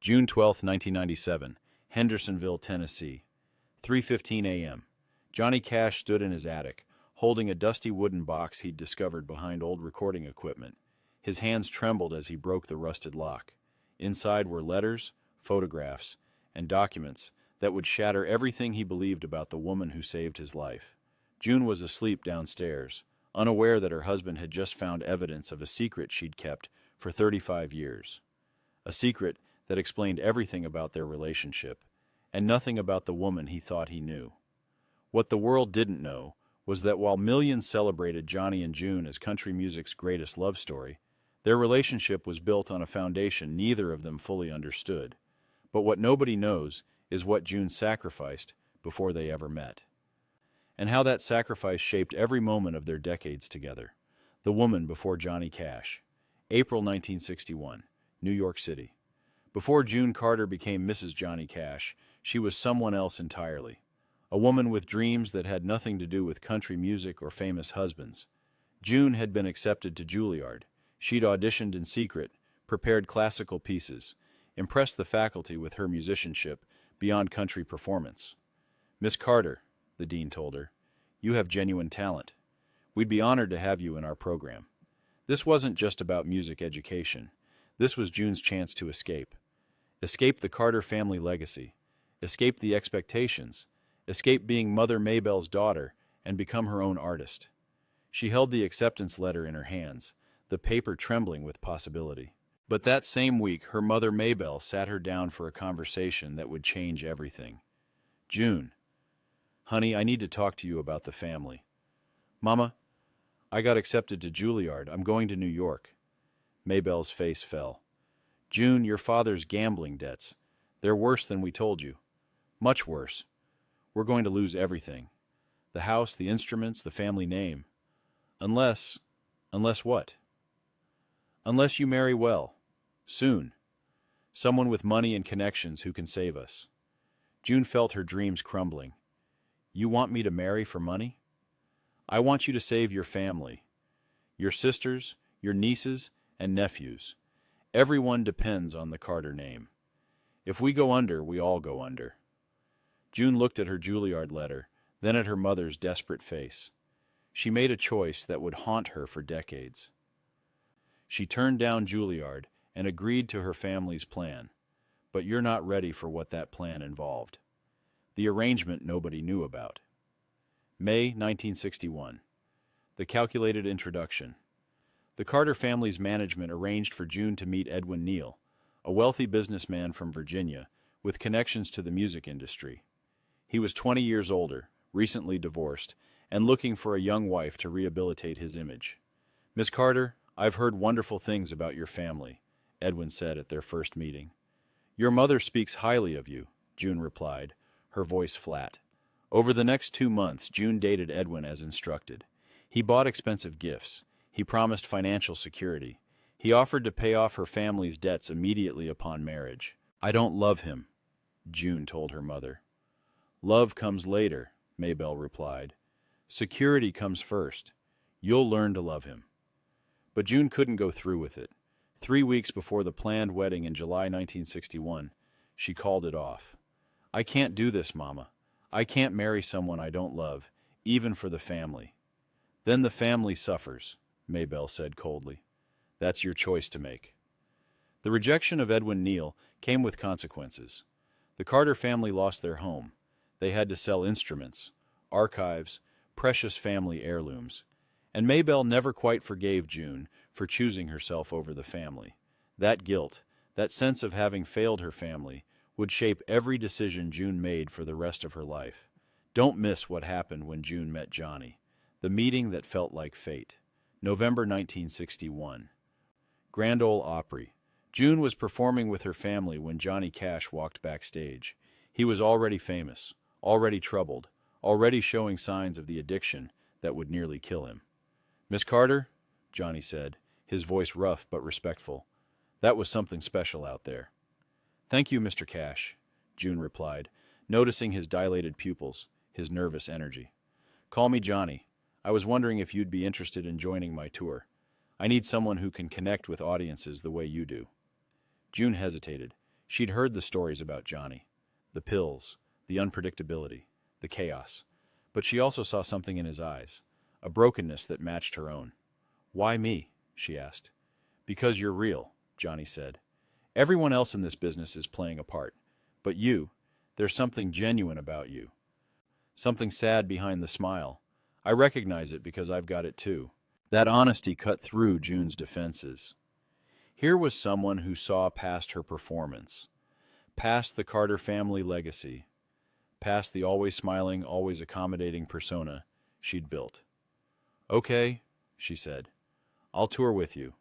June 12, 1997, Hendersonville, Tennessee. 3:15 a.m. Johnny Cash stood in his attic, holding a dusty wooden box he'd discovered behind old recording equipment. His hands trembled as he broke the rusted lock. Inside were letters, photographs, and documents that would shatter everything he believed about the woman who saved his life. June was asleep downstairs, unaware that her husband had just found evidence of a secret she'd kept for 35 years. A secret that explained everything about their relationship, and nothing about the woman he thought he knew. What the world didn't know was that while millions celebrated Johnny and June as country music's greatest love story, their relationship was built on a foundation neither of them fully understood. But what nobody knows is what June sacrificed before they ever met, and how that sacrifice shaped every moment of their decades together. The Woman Before Johnny Cash. April 1961, New York City. Before June Carter became Mrs. Johnny Cash, she was someone else entirely. A woman with dreams that had nothing to do with country music or famous husbands. June had been accepted to Juilliard. She'd auditioned in secret, prepared classical pieces, impressed the faculty with her musicianship beyond country performance. "Miss Carter," the dean told her, "you have genuine talent. We'd be honored to have you in our program." This wasn't just about music education. This was June's chance to escape. Escape the Carter family legacy. Escape the expectations. Escape being Mother Maybelle's daughter and become her own artist. She held the acceptance letter in her hands, the paper trembling with possibility. But that same week, her mother Maybelle sat her down for a conversation that would change everything. "June, honey, I need to talk to you about the family." "Mama, I got accepted to Juilliard. I'm going to New York." Maybelle's face fell. "June, your father's gambling debts. They're worse than we told you. Much worse. We're going to lose everything. The house, the instruments, the family name. Unless what? Unless you marry well. Soon. Someone with money and connections who can save us." June felt her dreams crumbling. "You want me to marry for money? I want you to save your family. Your sisters, your nieces, and nephews. Everyone depends on the Carter name. If we go under, we all go under." June looked at her Juilliard letter, then at her mother's desperate face. She made a choice that would haunt her for decades. She turned down Juilliard and agreed to her family's plan. But you're not ready for what that plan involved. The arrangement nobody knew about. May 1961. The calculated introduction. The Carter family's management arranged for June to meet Edwin Neal, a wealthy businessman from Virginia with connections to the music industry. He was 20 years older, recently divorced, and looking for a young wife to rehabilitate his image. "Miss Carter, I've heard wonderful things about your family," Edwin said at their first meeting. "Your mother speaks highly of you," June replied, her voice flat. Over the next 2 months, June dated Edwin as instructed. He bought expensive gifts. He promised financial security. He offered to pay off her family's debts immediately upon marriage. "I don't love him," June told her mother. "Love comes later," Maybelle replied. "Security comes first. You'll learn to love him." But June couldn't go through with it. 3 weeks before the planned wedding in July 1961, she called it off. "I can't do this, Mama. I can't marry someone I don't love, even for the family." "Then the family suffers," Maybelle said coldly. "That's your choice to make." The rejection of Edwin Neal came with consequences. The Carter family lost their home. They had to sell instruments, archives, precious family heirlooms. And Maybelle never quite forgave June for choosing herself over the family. That guilt, that sense of having failed her family, would shape every decision June made for the rest of her life. Don't miss what happened when June met Johnny. The meeting that felt like fate. November 1961. Grand Ole Opry. June was performing with her family when Johnny Cash walked backstage. He was already famous, already troubled, already showing signs of the addiction that would nearly kill him. "Miss Carter," Johnny said, his voice rough but respectful. "That was something special out there." "Thank you, Mr. Cash," June replied, noticing his dilated pupils, his nervous energy. "Call me Johnny. I was wondering if you'd be interested in joining my tour. I need someone who can connect with audiences the way you do." June hesitated. She'd heard the stories about Johnny, the pills, the unpredictability, the chaos. But she also saw something in his eyes, a brokenness that matched her own. "Why me?" she asked. "Because you're real," Johnny said. "Everyone else in this business is playing a part. But you, there's something genuine about you. Something sad behind the smile. I recognize it because I've got it too." That honesty cut through June's defenses. Here was someone who saw past her performance, past the Carter family legacy, past the always smiling, always accommodating persona she'd built. "Okay," she said. "I'll tour with you.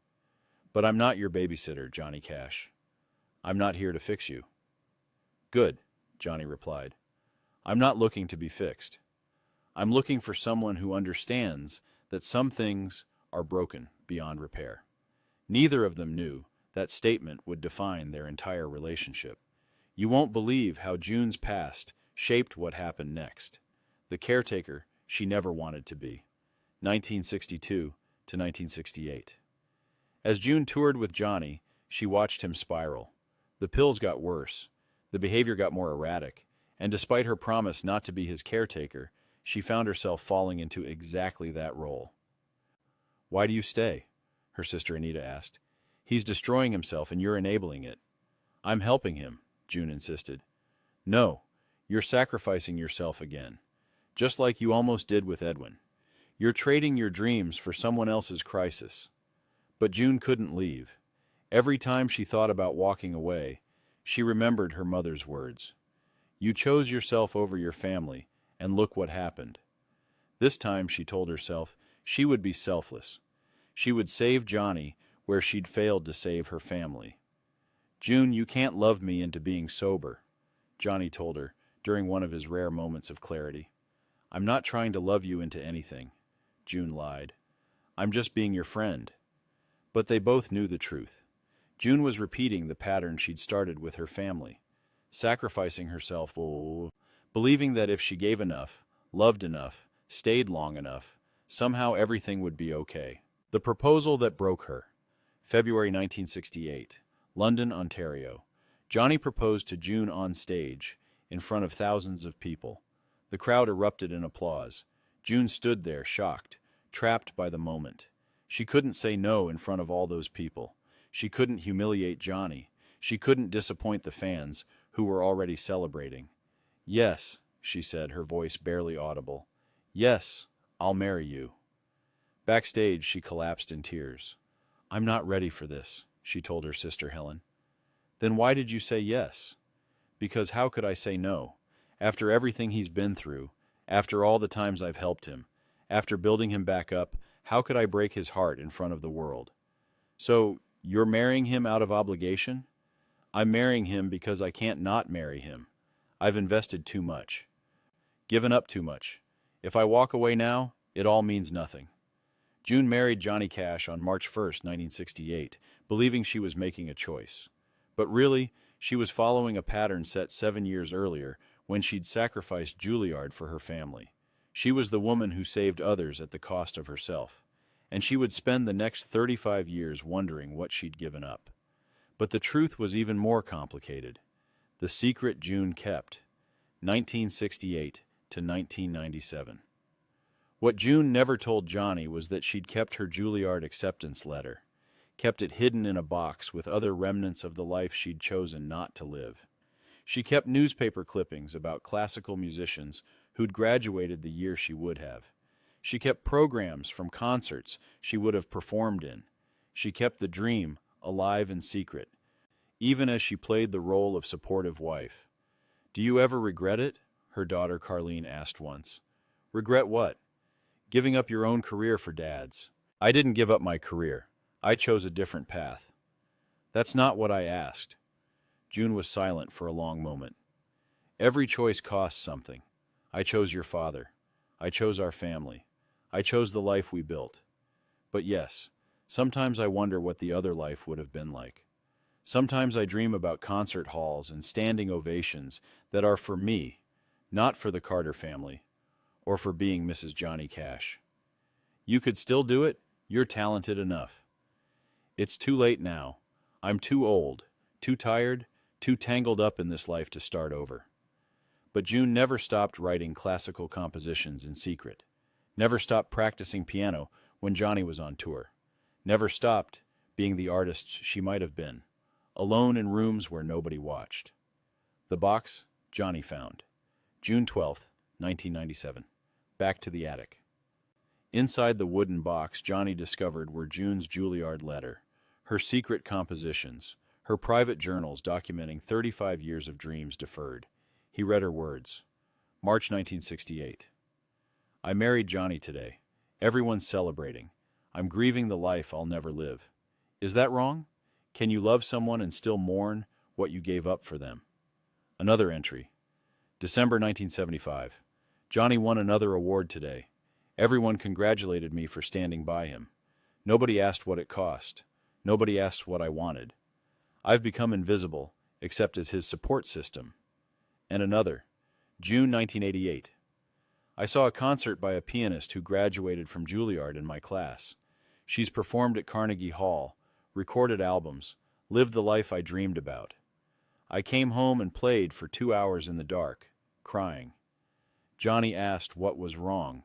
But I'm not your babysitter, Johnny Cash. I'm not here to fix you." "Good," Johnny replied. "I'm not looking to be fixed. I'm looking for someone who understands that some things are broken beyond repair." Neither of them knew that statement would define their entire relationship. You won't believe how June's past shaped what happened next. The caretaker she never wanted to be. 1962 to 1968. As June toured with Johnny, she watched him spiral. The pills got worse. The behavior got more erratic. And despite her promise not to be his caretaker, she found herself falling into exactly that role. "Why do you stay?" her sister Anita asked. "He's destroying himself and you're enabling it." "I'm helping him," June insisted. "No, you're sacrificing yourself again, just like you almost did with Edwin. You're trading your dreams for someone else's crisis." But June couldn't leave. Every time she thought about walking away, she remembered her mother's words. "You chose yourself over your family, and look what happened." This time, she told herself, she would be selfless. She would save Johnny where she'd failed to save her family. "June, you can't love me into being sober," Johnny told her during one of his rare moments of clarity. "I'm not trying to love you into anything," June lied. "I'm just being your friend." But they both knew the truth. June was repeating the pattern she'd started with her family, sacrificing herself, believing that if she gave enough, loved enough, stayed long enough, somehow everything would be okay. The proposal that broke her. February 1968, London, Ontario. Johnny proposed to June on stage, in front of thousands of people. The crowd erupted in applause. June stood there, shocked, trapped by the moment. She couldn't say no in front of all those people. She couldn't humiliate Johnny. She couldn't disappoint the fans, who were already celebrating. "Yes," she said, her voice barely audible. "Yes, I'll marry you." Backstage, she collapsed in tears. "I'm not ready for this," she told her sister Helen. "Then why did you say yes?" "Because how could I say no? After everything he's been through, after all the times I've helped him, after building him back up, how could I break his heart in front of the world?" "So, you're marrying him out of obligation?" "I'm marrying him because I can't not marry him. I've invested too much. Given up too much. If I walk away now, it all means nothing." June married Johnny Cash on March 1st, 1968, believing she was making a choice. But really, she was following a pattern set 7 years earlier when she'd sacrificed Juilliard for her family. She was the woman who saved others at the cost of herself. And she would spend the next 35 years wondering what she'd given up. But the truth was even more complicated. The secret June kept. 1968 to 1997. What June never told Johnny was that she'd kept her Juilliard acceptance letter, kept it hidden in a box with other remnants of the life she'd chosen not to live. She kept newspaper clippings about classical musicians who'd graduated the year she would have. She kept programs from concerts she would have performed in. She kept the dream alive in secret, even as she played the role of supportive wife. "Do you ever regret it?" her daughter Carlene asked once. "Regret what?" "Giving up your own career for Dad's." "I didn't give up my career. I chose a different path." "That's not what I asked." June was silent for a long moment. "Every choice costs something. I chose your father. I chose our family. I chose the life we built. But yes, sometimes I wonder what the other life would have been like. Sometimes I dream about concert halls and standing ovations that are for me, not for the Carter family, or for being Mrs. Johnny Cash." "You could still do it? You're talented enough." "It's too late now. I'm too old, too tired, too tangled up in this life to start over. But June never stopped writing classical compositions in secret, never stopped practicing piano when Johnny was on tour, never stopped being the artist she might have been, alone in rooms where nobody watched. The box Johnny found. June 12th, 1997. Back to the attic. Inside the wooden box Johnny discovered were June's Juilliard letter, her secret compositions, her private journals documenting 35 years of dreams deferred. He read her words. March 1968. I married Johnny today. Everyone's celebrating. I'm grieving the life I'll never live. Is that wrong? Can you love someone and still mourn what you gave up for them? Another entry. December 1975. Johnny won another award today. Everyone congratulated me for standing by him. Nobody asked what it cost. Nobody asked what I wanted. I've become invisible, except as his support system. And another. June 1988. I saw a concert by a pianist who graduated from Juilliard in my class. She's performed at Carnegie Hall, recorded albums, lived the life I dreamed about. I came home and played for 2 hours in the dark, crying. Johnny asked what was wrong.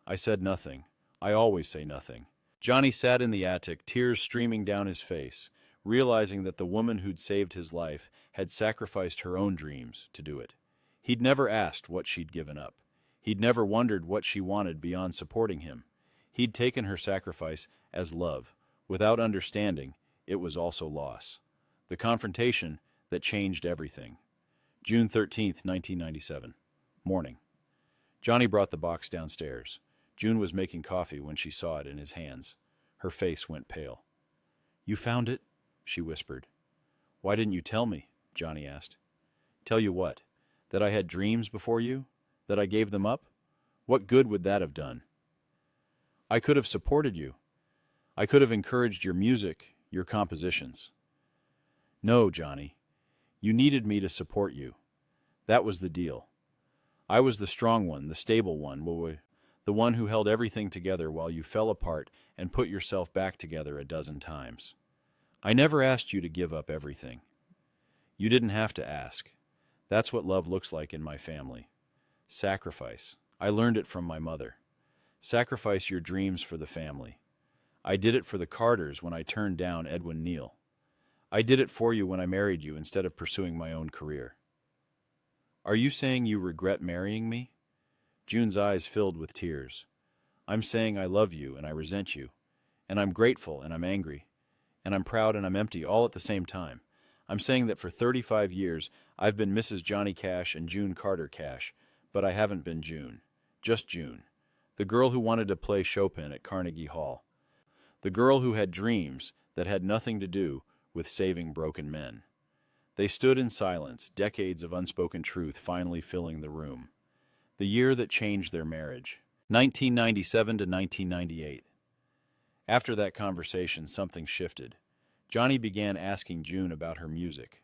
I said nothing. I always say nothing. Johnny sat in the attic, tears streaming down his face, realizing that the woman who'd saved his life had sacrificed her own dreams to do it. He'd never asked what she'd given up. He'd never wondered what she wanted beyond supporting him. He'd taken her sacrifice as love. Without understanding, it was also loss. The confrontation that changed everything. June 13th, 1997. Morning. Johnny brought the box downstairs. June was making coffee when she saw it in his hands. Her face went pale. You found it? She whispered. Why didn't you tell me? Johnny asked. Tell you what? That I had dreams before you? That I gave them up? What good would that have done? I could have supported you. I could have encouraged your music, your compositions. No, Johnny. You needed me to support you. That was the deal. I was the strong one, the stable one, the one who held everything together while you fell apart and put yourself back together a dozen times. I never asked you to give up everything. You didn't have to ask. That's what love looks like in my family. Sacrifice. I learned it from my mother. Sacrifice your dreams for the family. I did it for the Carters when I turned down Edwin Neal. I did it for you when I married you instead of pursuing my own career. Are you saying you regret marrying me? June's eyes filled with tears. I'm saying I love you and I resent you. And I'm grateful and I'm angry. And I'm proud and I'm empty all at the same time. I'm saying that for 35 years I've been Mrs. Johnny Cash and June Carter Cash, but I haven't been June. Just June. The girl who wanted to play Chopin at Carnegie Hall. The girl who had dreams that had nothing to do with saving broken men. They stood in silence, decades of unspoken truth finally filling the room. The year that changed their marriage, 1997 to 1998. After that conversation, something shifted. Johnny began asking June about her music.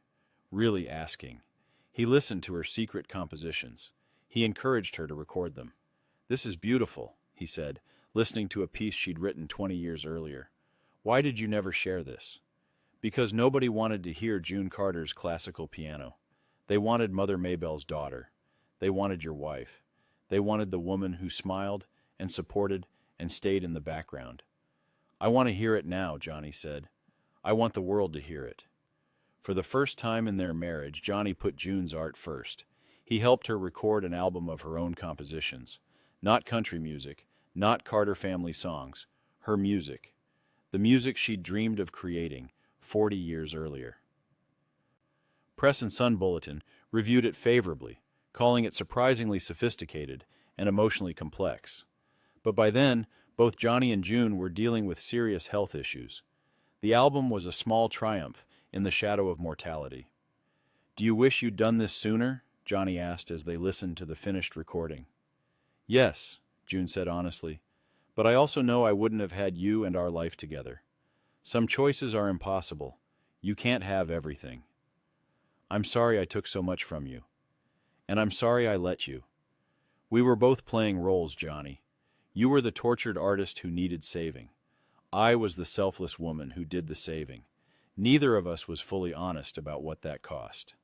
Really asking. He listened to her secret compositions. He encouraged her to record them. This is beautiful, he said, listening to a piece she'd written 20 years earlier. Why did you never share this? Because nobody wanted to hear June Carter's classical piano. They wanted Mother Maybell's daughter. They wanted your wife. They wanted the woman who smiled and supported and stayed in the background. I want to hear it now, Johnny said. I want the world to hear it. For the first time in their marriage, Johnny put June's art first. He helped her record an album of her own compositions. Not country music, not Carter family songs. Her music. The music she'd dreamed of creating 40 years earlier. Press and Sun Bulletin reviewed it favorably, calling it surprisingly sophisticated and emotionally complex. But by then, both Johnny and June were dealing with serious health issues. The album was a small triumph in the shadow of mortality. Do you wish you'd done this sooner? Johnny asked as they listened to the finished recording. Yes, June said honestly, but I also know I wouldn't have had you and our life together. Some choices are impossible. You can't have everything. I'm sorry I took so much from you. And I'm sorry I let you. We were both playing roles, Johnny. You were the tortured artist who needed saving. I was the selfless woman who did the saving. Neither of us was fully honest about what that cost.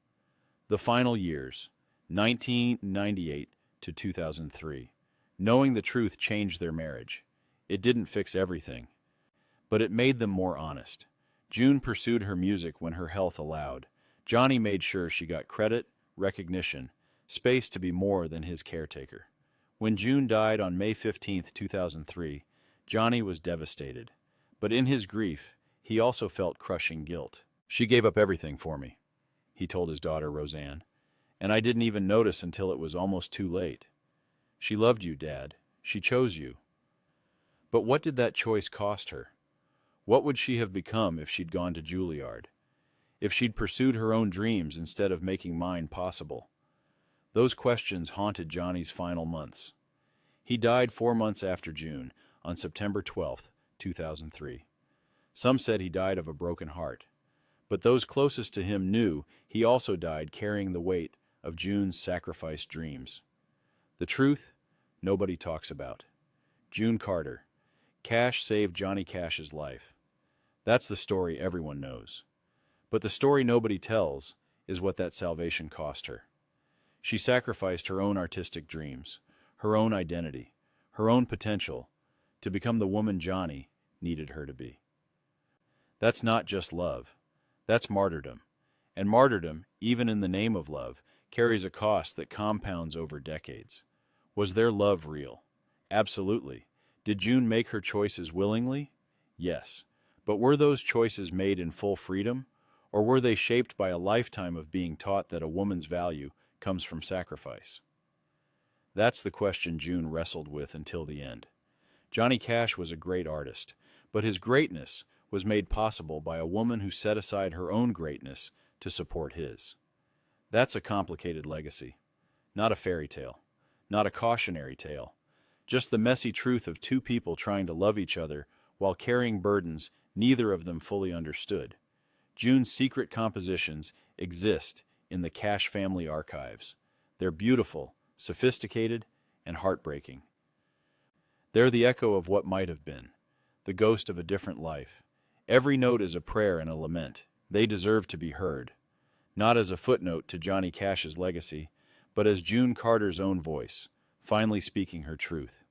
The final years, 1998 to 2003. Knowing the truth changed their marriage. It didn't fix everything, but it made them more honest. June pursued her music when her health allowed. Johnny made sure she got credit, recognition, space to be more than his caretaker. When June died on May 15, 2003, Johnny was devastated. But in his grief, he also felt crushing guilt. "She gave up everything for me," he told his daughter Roseanne, "and I didn't even notice until it was almost too late. She loved you, Dad. She chose you." But what did that choice cost her? What would she have become if she'd gone to Juilliard? If she'd pursued her own dreams instead of making mine possible? Those questions haunted Johnny's final months. He died 4 months after June, on September 12, 2003. Some said he died of a broken heart, but those closest to him knew he also died carrying the weight of June's sacrificed dreams. The truth, nobody talks about. June Carter. Cash saved Johnny Cash's life. That's the story everyone knows. But the story nobody tells is what that salvation cost her. She sacrificed her own artistic dreams, her own identity, her own potential, to become the woman Johnny needed her to be. That's not just love. That's martyrdom. And martyrdom, even in the name of love, carries a cost that compounds over decades. Was their love real? Absolutely. Did June make her choices willingly? Yes. But were those choices made in full freedom, or were they shaped by a lifetime of being taught that a woman's value comes from sacrifice? That's the question June wrestled with until the end. Johnny Cash was a great artist, but his greatness was made possible by a woman who set aside her own greatness to support his. That's a complicated legacy. Not a fairy tale. Not a cautionary tale. Just the messy truth of two people trying to love each other while carrying burdens neither of them fully understood. June's secret compositions exist in the Cash family archives. They're beautiful, sophisticated, and heartbreaking. They're the echo of what might have been, the ghost of a different life. Every note is a prayer and a lament. They deserve to be heard, not as a footnote to Johnny Cash's legacy, but as June Carter's own voice, finally speaking her truth.